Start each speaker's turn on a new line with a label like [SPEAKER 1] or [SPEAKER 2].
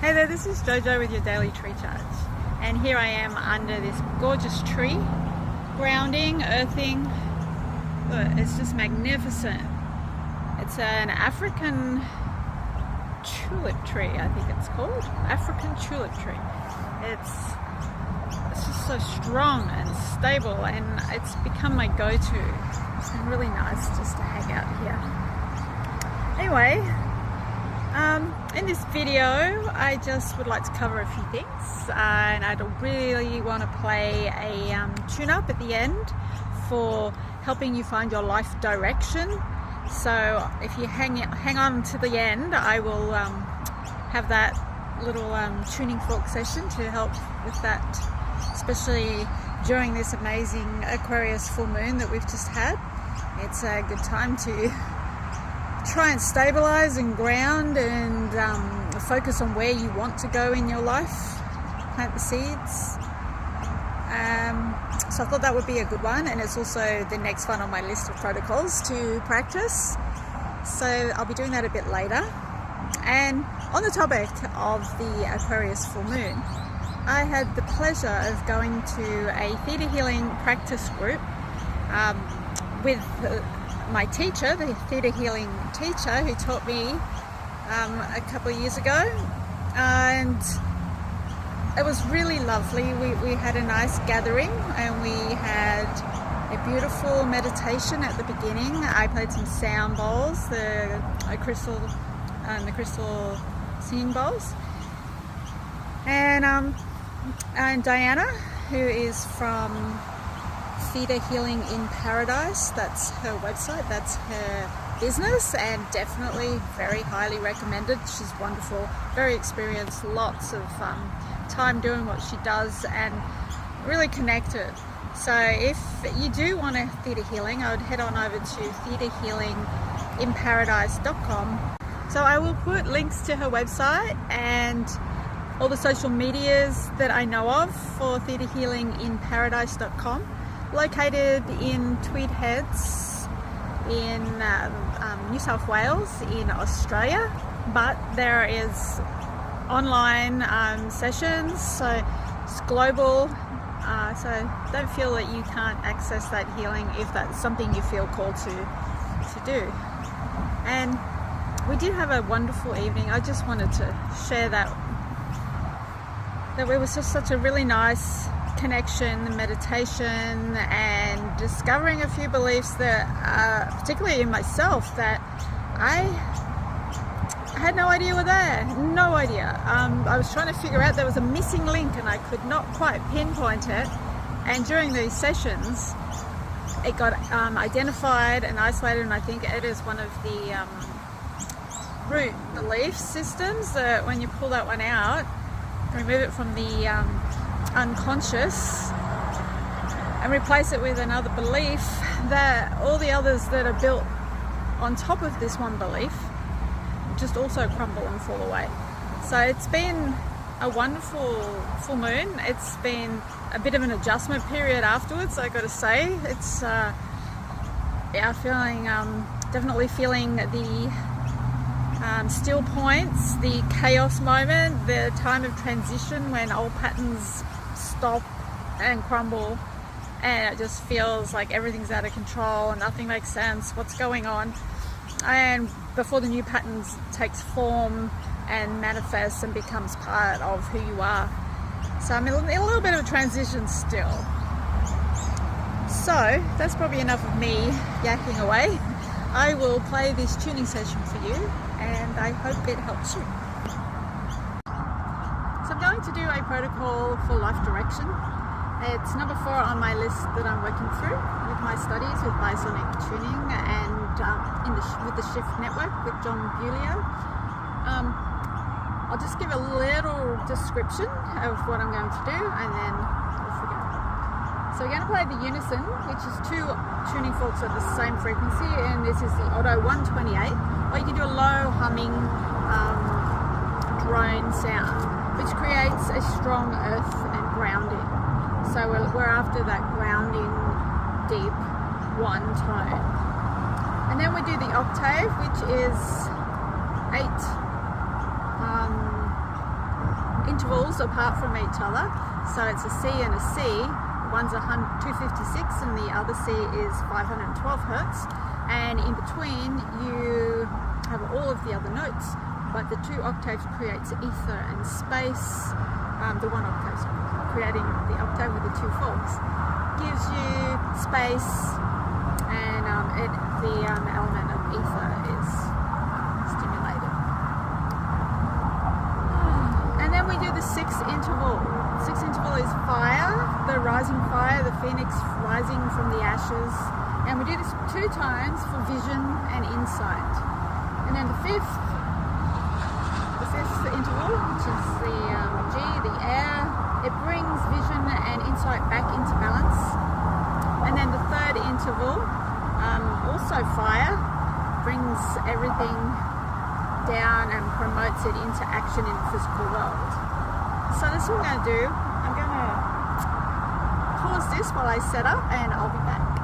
[SPEAKER 1] Hey there, this is Jojo with your daily tree charge, and here I am under this gorgeous tree, grounding, earthing. Look, it's just magnificent. It's an African tulip tree, I think it's called. African tulip tree. It's just so strong and stable, and it's become my go-to. It's been really nice just to hang out here. Anyway, in this video I just would like to cover a few things, and I really want to play a tune-up at the end for helping you find your life direction. So if you hang on to the end, I will have that little tuning fork session to help with that, especially during this amazing Aquarius full moon that we've just had. It's a good time to try and stabilize and ground and focus on where you want to go in your life, plant the seeds. So I thought that would be a good one, and it's also the next one on my list of protocols to practice. So I'll be doing that a bit later. And on the topic of the Aquarius full moon, I had the pleasure of going to a Theta Healing practice group with my teacher, the Theta Healing teacher, who taught me a couple of years ago, and it was really lovely. We had a nice gathering, and we had a beautiful meditation at the beginning. I played some sound bowls, the crystal singing bowls, and Diana, who is from Theta Healing in Paradise, that's her website, that's her business, and definitely very highly recommended. She's wonderful, very experienced, lots of time doing what she does, and really connected. So if you do want a Theta Healing, I would head on over to thetahealinginparadise.com. So I will put links to her website and all the social medias that I know of for thetahealinginparadise.com, located in Tweed Heads in New South Wales in Australia, but there is online sessions, so it's global, so don't feel that you can't access that healing if that's something you feel called to do. And we did have a wonderful evening. I just wanted to share that it was just such a really nice connection, meditation, and discovering a few beliefs that particularly in myself, that I had no idea were there. No idea. I was trying to figure out, there was a missing link and I could not quite pinpoint it, and during these sessions it got identified and isolated, and I think it is one of the root belief systems that when you pull that one out, remove it from the unconscious and replace it with another belief, that all the others that are built on top of this one belief just also crumble and fall away. So it's been a wonderful full moon. It's been a bit of an adjustment period afterwards, I gotta say. It's definitely feeling the still points, the chaos moment, the time of transition when old patterns stop and crumble, and it just feels like everything's out of control and nothing makes sense, what's going on, and before the new patterns takes form and manifests and becomes part of who you are. So I'm in a little bit of a transition still. So that's probably enough of me yakking away. I will play this tuning session for you, and I hope it helps you. So I'm going to do a protocol for life direction. It's number 4 on my list that I'm working through with my studies with biosonic tuning and with the Shift Network with John Bulio. I'll just give a little description of what I'm going to do, and then off we go. So we're going to play the unison, which is 2 tuning forks at the same frequency, and this is the Auto 128, or you can do a low humming drone sound, which creates a strong earth and grounding. So we're after that grounding, deep one tone. And then we do the octave, which is 8 intervals apart from each other. So it's a C and a C. One's 256 and the other C is 512 hertz. And in between you have all of the other notes, but the 2 octaves creates ether and space. The 1 octave, creating the octave with the 2 fourths, gives you space, and the element of ether is stimulated. And then we do the 6th interval. 6th interval is fire, the rising fire, the phoenix rising from the ashes. And we do this 2 times for vision and insight. And then the 5th interval, which is the G, the air, it brings vision and insight back into balance. And then the 3rd interval, also fire, brings everything down and promotes it into action in the physical world. So this is what I'm going to do. I'm going to pause this while I set up, and I'll be back.